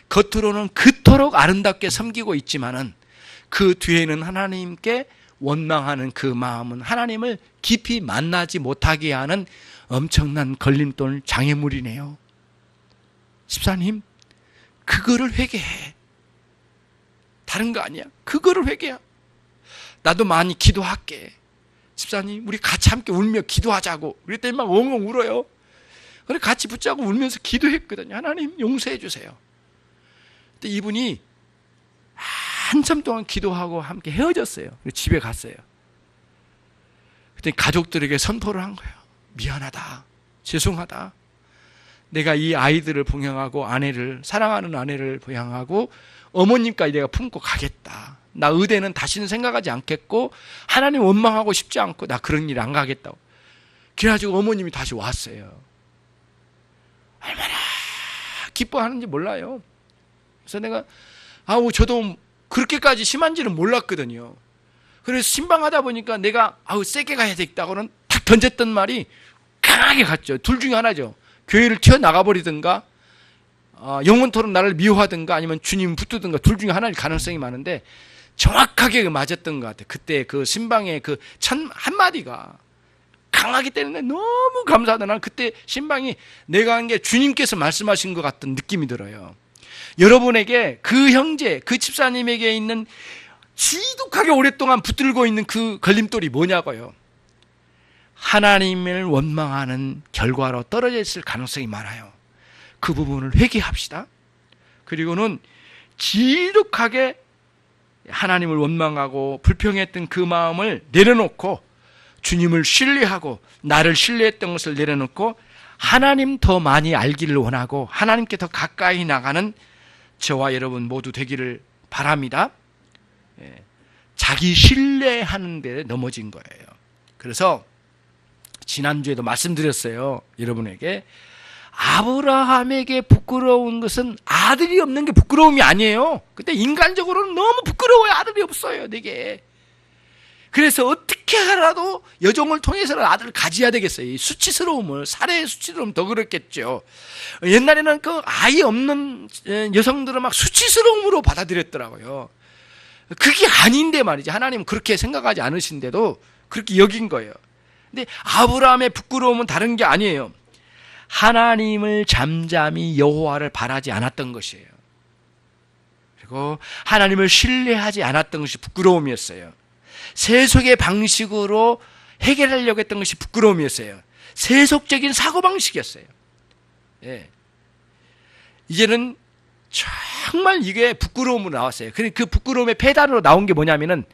겉으로는 그토록 아름답게 섬기고 있지만은 그 뒤에는 하나님께 원망하는 그 마음은 하나님을 깊이 만나지 못하게 하는 엄청난 걸림돌 장애물이네요. 집사님, 그거를 회개해. 다른 거 아니야. 그거를 회개해. 나도 많이 기도할게. 집사님, 우리 같이 함께 울며 기도하자고. 그랬더니 막 엉엉 울어요. 그래 같이 붙잡고 울면서 기도했거든요. 하나님 용서해 주세요. 근데 이분이 한참 동안 기도하고 함께 헤어졌어요. 집에 갔어요. 그때 가족들에게 선포를 한 거예요. 미안하다. 죄송하다. 내가 이 아이들을 봉양하고 사랑하는 아내를 봉양하고 어머님까지 내가 품고 가겠다. 나 의대는 다시는 생각하지 않겠고 하나님 원망하고 싶지 않고 나 그런 일 안 가겠다고. 그래가지고 어머님이 다시 왔어요. 얼마나 기뻐하는지 몰라요. 그래서 내가 저도 그렇게까지 심한지는 몰랐거든요. 그래서 신방하다 보니까 내가 세게 가야 되겠다고는 탁 던졌던 말이 강하게 갔죠. 둘 중에 하나죠. 교회를 튀어나가버리든가 영원토록 나를 미워하든가 아니면 주님 붙들든가 둘 중에 하나일 가능성이 많은데 정확하게 맞았던 것 같아요. 그때 그 신방의 그 한마디가 강하게 때리는데 너무 감사하다. 난 그때 신방이 내가 한 게 주님께서 말씀하신 것 같은 느낌이 들어요. 여러분에게 그 형제, 그 집사님에게 있는 지독하게 오랫동안 붙들고 있는 그 걸림돌이 뭐냐고요. 하나님을 원망하는 결과로 떨어져 있을 가능성이 많아요. 그 부분을 회개합시다. 그리고는 지독하게 하나님을 원망하고 불평했던 그 마음을 내려놓고 주님을 신뢰하고 나를 신뢰했던 것을 내려놓고 하나님 더 많이 알기를 원하고 하나님께 더 가까이 나가는 저와 여러분 모두 되기를 바랍니다. 자기 신뢰하는 데 넘어진 거예요. 그래서 지난주에도 말씀드렸어요. 여러분에게 아브라함에게 부끄러운 것은 아들이 없는 게 부끄러움이 아니에요. 근데 인간적으로는 너무 부끄러워요. 아들이 없어요, 내게. 그래서 어떻게 하라도 여종을 통해서는 아들을 가져야 되겠어요. 이 수치스러움을, 살해의 수치스러움 더 그렇겠죠. 옛날에는 그 아이 없는 여성들은 막 수치스러움으로 받아들였더라고요. 그게 아닌데 말이지. 하나님은 그렇게 생각하지 않으신데도 그렇게 여긴 거예요. 근데 아브라함의 부끄러움은 다른 게 아니에요. 하나님을 잠잠히 여호와를 바라지 않았던 것이에요. 그리고 하나님을 신뢰하지 않았던 것이 부끄러움이었어요. 세속의 방식으로 해결하려고 했던 것이 부끄러움이었어요. 세속적인 사고방식이었어요. 이제는 정말 이게 부끄러움으로 나왔어요. 그 부끄러움의 폐단으로 나온 게 뭐냐면은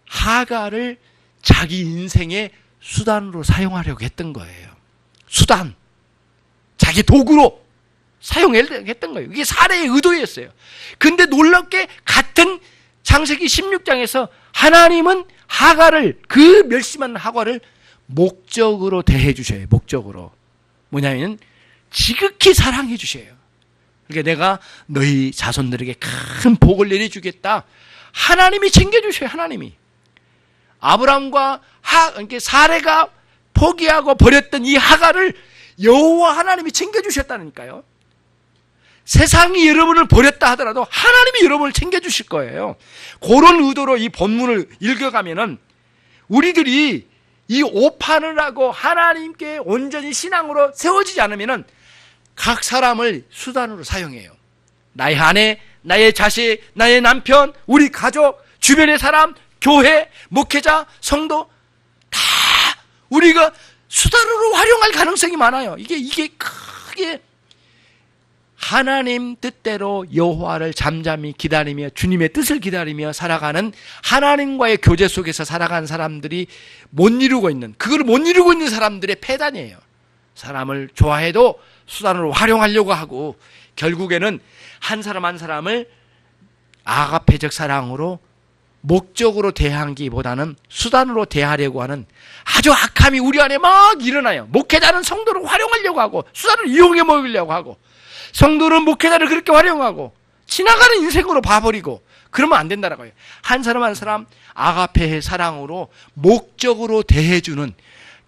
하갈을 자기 인생의 수단으로 사용하려고 했던 거예요. 수단. 자기 도구로 사용하려고 했던 거예요. 이게 살해의 의도였어요. 근데 놀랍게 같은 창세기 16장에서 하나님은 하갈을, 그 멸심한 하갈을 목적으로 대해 주셔요. 목적으로. 뭐냐면 지극히 사랑해 주셔요. 그러니까 내가 너희 자손들에게 큰 복을 내려주겠다. 하나님이 챙겨주셔요. 하나님이. 아브람과 그러니까 사레가 포기하고 버렸던 이 하갈을 여호와 하나님이 챙겨주셨다니까요. 세상이 여러분을 버렸다 하더라도 하나님이 여러분을 챙겨주실 거예요. 그런 의도로 이 본문을 읽어가면은 우리들이 이 오판을 하고 하나님께 온전히 신앙으로 세워지지 않으면은 각 사람을 수단으로 사용해요. 나의 아내, 나의 자식, 나의 남편, 우리 가족, 주변의 사람, 교회, 목회자, 성도 다 우리가 수단으로 활용할 가능성이 많아요. 이게 크게 하나님 뜻대로 여호와를 잠잠히 기다리며 주님의 뜻을 기다리며 살아가는 하나님과의 교제 속에서 살아가는 사람들이 못 이루고 있는, 그걸 못 이루고 있는 사람들의 폐단이에요. 사람을 좋아해도 수단으로 활용하려고 하고 결국에는 한 사람 한 사람을 아가페적 사랑으로 목적으로 대하기보다는 수단으로 대하려고 하는 아주 악함이 우리 안에 막 일어나요. 목회자는 성도를 활용하려고 하고 수단을 이용해 먹으려고 하고 성도는 목회자를 그렇게 활용하고 지나가는 인생으로 봐버리고 그러면 안 된다라고요. 한 사람 한 사람 아가페의 사랑으로 목적으로 대해주는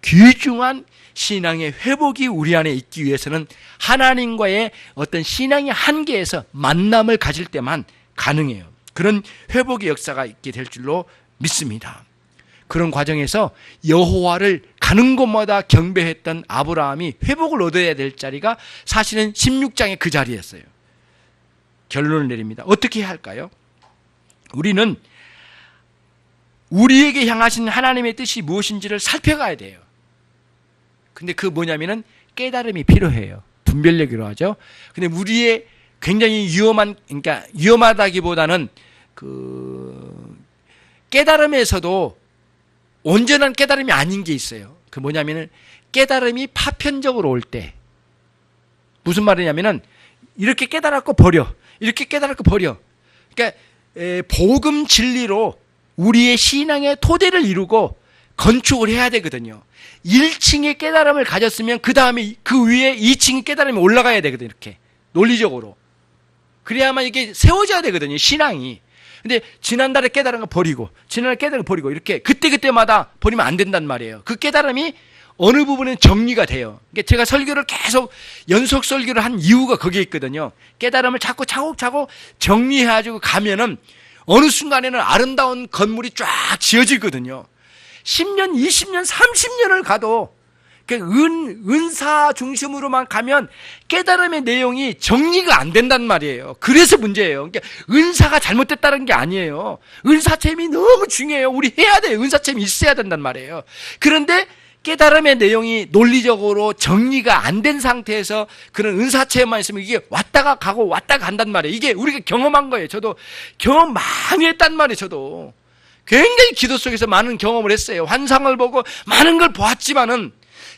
귀중한 신앙의 회복이 우리 안에 있기 위해서는 하나님과의 어떤 신앙의 한계에서 만남을 가질 때만 가능해요. 그런 회복의 역사가 있게 될 줄로 믿습니다. 그런 과정에서 여호와를 가는 곳마다 경배했던 아브라함이 회복을 얻어야 될 자리가 사실은 16장의 그 자리였어요. 결론을 내립니다. 어떻게 해야 할까요? 우리는 우리에게 향하신 하나님의 뜻이 무엇인지를 살펴가야 돼요. 근데 그 뭐냐면은 깨달음이 필요해요. 분별력이라고 하죠. 근데 우리의 굉장히 그러니까 위험하다기보다는 그 깨달음에서도 온전한 깨달음이 아닌 게 있어요. 그 뭐냐면은 깨달음이 파편적으로 올 때 무슨 말이냐면은 이렇게 깨달았고 버려, 이렇게 깨달았고 버려. 그러니까 복음 진리로 우리의 신앙의 토대를 이루고 건축을 해야 되거든요. 1층의 깨달음을 가졌으면 그 다음에 그 위에 2층의 깨달음이 올라가야 되거든요. 이렇게 논리적으로. 그래야만 이게 세워져야 되거든요. 신앙이. 근데 지난달에 깨달은 거 버리고 지난달에 깨달은 거 버리고 이렇게 그때그때마다 버리면 안 된단 말이에요. 그 깨달음이 어느 부분은 정리가 돼요. 그러니까 제가 설교를 계속 연속 설교를 한 이유가 거기에 있거든요. 깨달음을 자꾸 차곡차곡 정리해가지고 가면은 어느 순간에는 아름다운 건물이 쫙 지어지거든요. 10년, 20년, 30년을 가도 은사 중심으로만 가면 깨달음의 내용이 정리가 안 된단 말이에요. 그래서 문제예요. 그러니까 은사가 잘못됐다는 게 아니에요. 은사체험이 너무 중요해요. 우리 해야 돼요. 은사체험이 있어야 된단 말이에요. 그런데 깨달음의 내용이 논리적으로 정리가 안 된 상태에서 그런 은사체험만 있으면 이게 왔다가 가고 왔다가 간단 말이에요. 이게 우리가 경험한 거예요. 저도 경험 많이 했단 말이에요. 저도 굉장히 기도 속에서 많은 경험을 했어요. 환상을 보고 많은 걸 보았지만은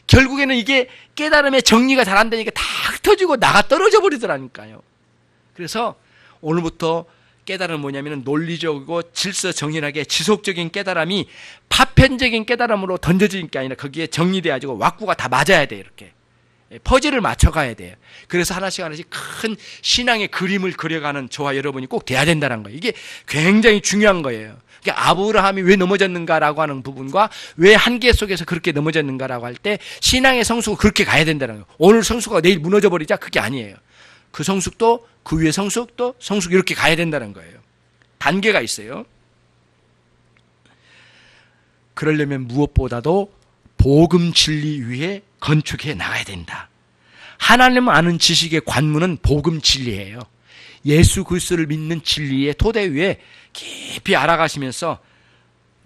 결국에는 이게 깨달음의 정리가 잘 안 되니까 다 흩어지고 나가 떨어져 버리더라니까요. 그래서 오늘부터 깨달음은 뭐냐면 논리적이고 질서 정연하게 지속적인 깨달음이 파편적인 깨달음으로 던져지는 게 아니라 거기에 정리돼가지고 왁구가 다 맞아야 돼요. 이렇게 퍼즐을 맞춰가야 돼요. 그래서 하나씩 하나씩 큰 신앙의 그림을 그려가는 저와 여러분이 꼭 돼야 된다는 거예요. 이게 굉장히 중요한 거예요. 그러니까 아브라함이 왜 넘어졌는가라고 하는 부분과 왜 한계 속에서 그렇게 넘어졌는가라고 할 때 신앙의 성숙은 그렇게 가야 된다는 거예요. 오늘 성숙가 내일 무너져 버리자, 그게 아니에요. 그 성숙도 그 위에 성숙도 성숙 이렇게 가야 된다는 거예요. 단계가 있어요. 그러려면 무엇보다도 복음 진리 위에 건축해 나가야 된다. 하나님 아는 지식의 관문은 복음 진리예요. 예수 그리스도를 믿는 진리의 토대 위에 깊이 알아가시면서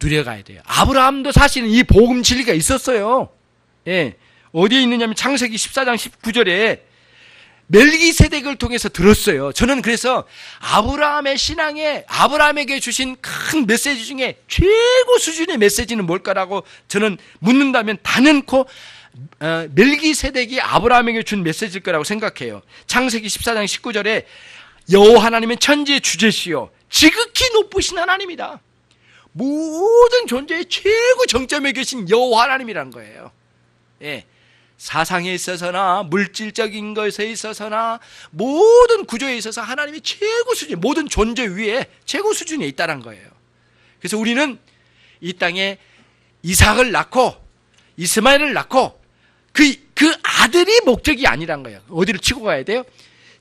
누려가야 돼요. 아브라함도 사실은 이 복음 진리가 있었어요. 예. 어디에 있느냐면 창세기 14장 19절에 멜기세덱을 통해서 들었어요. 저는 그래서 아브라함의 신앙에 아브라함에게 주신 큰 메시지 중에 최고 수준의 메시지는 뭘까라고 저는 묻는다면 단연코 멜기세덱이 아브라함에게 준 메시지일 거라고 생각해요. 창세기 14장 19절에 여호와 하나님은 천지의 주제시요 지극히 높으신 하나님이다. 모든 존재의 최고 정점에 계신 여호와 하나님이란 거예요. 예. 사상에 있어서나 물질적인 것에 있어서나 모든 구조에 있어서 하나님이 최고 수준, 모든 존재 위에 최고 수준에 있다는 거예요. 그래서 우리는 이 땅에 이삭을 낳고 이스마엘을 낳고 그 아들이 목적이 아니란 거예요. 어디를 치고 가야 돼요?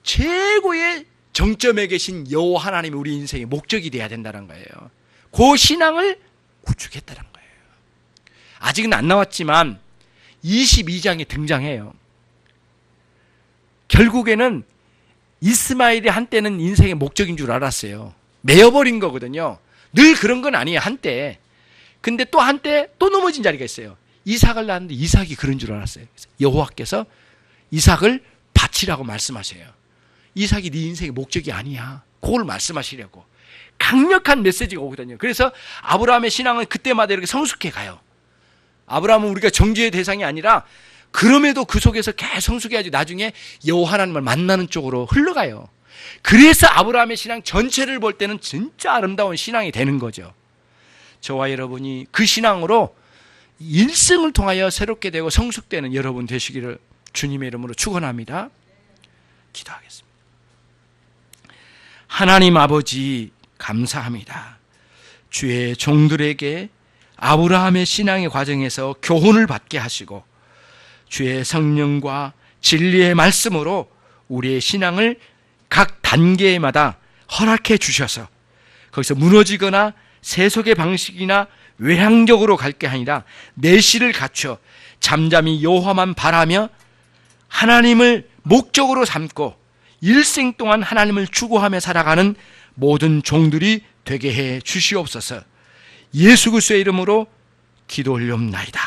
최고의 정점에 계신 여호와 하나님이 우리 인생의 목적이 돼야 된다는 거예요. 그 신앙을 구축했다는 거예요. 아직은 안 나왔지만 22장에 등장해요. 결국에는 이스마엘이 한때는 인생의 목적인 줄 알았어요. 매여버린 거거든요. 늘 그런 건 아니에요, 한때. 근데 또 한때 또 넘어진 자리가 있어요. 이삭을 낳았는데 이삭이 그런 줄 알았어요. 여호와께서 이삭을 바치라고 말씀하셔요. 이삭이 네 인생의 목적이 아니야. 그걸 말씀하시려고. 강력한 메시지가 오거든요. 그래서 아브라함의 신앙은 그때마다 이렇게 성숙해 가요. 아브라함은 우리가 정죄의 대상이 아니라 그럼에도 그 속에서 계속 성숙해야지 나중에 여호와 하나님을 만나는 쪽으로 흘러가요. 그래서 아브라함의 신앙 전체를 볼 때는 진짜 아름다운 신앙이 되는 거죠. 저와 여러분이 그 신앙으로 일생을 통하여 새롭게 되고 성숙되는 여러분 되시기를 주님의 이름으로 축원합니다. 기도하겠습니다. 하나님 아버지 감사합니다. 주의 종들에게 아브라함의 신앙의 과정에서 교훈을 받게 하시고 주의 성령과 진리의 말씀으로 우리의 신앙을 각 단계마다 허락해 주셔서 거기서 무너지거나 세속의 방식이나 외향적으로 갈 게 아니라 내실을 갖춰 잠잠히 여호와만 바라며 하나님을 목적으로 삼고 일생 동안 하나님을 추구하며 살아가는 모든 종들이 되게 해 주시옵소서. 예수 그리스도의 이름으로 기도 올려옵나이다.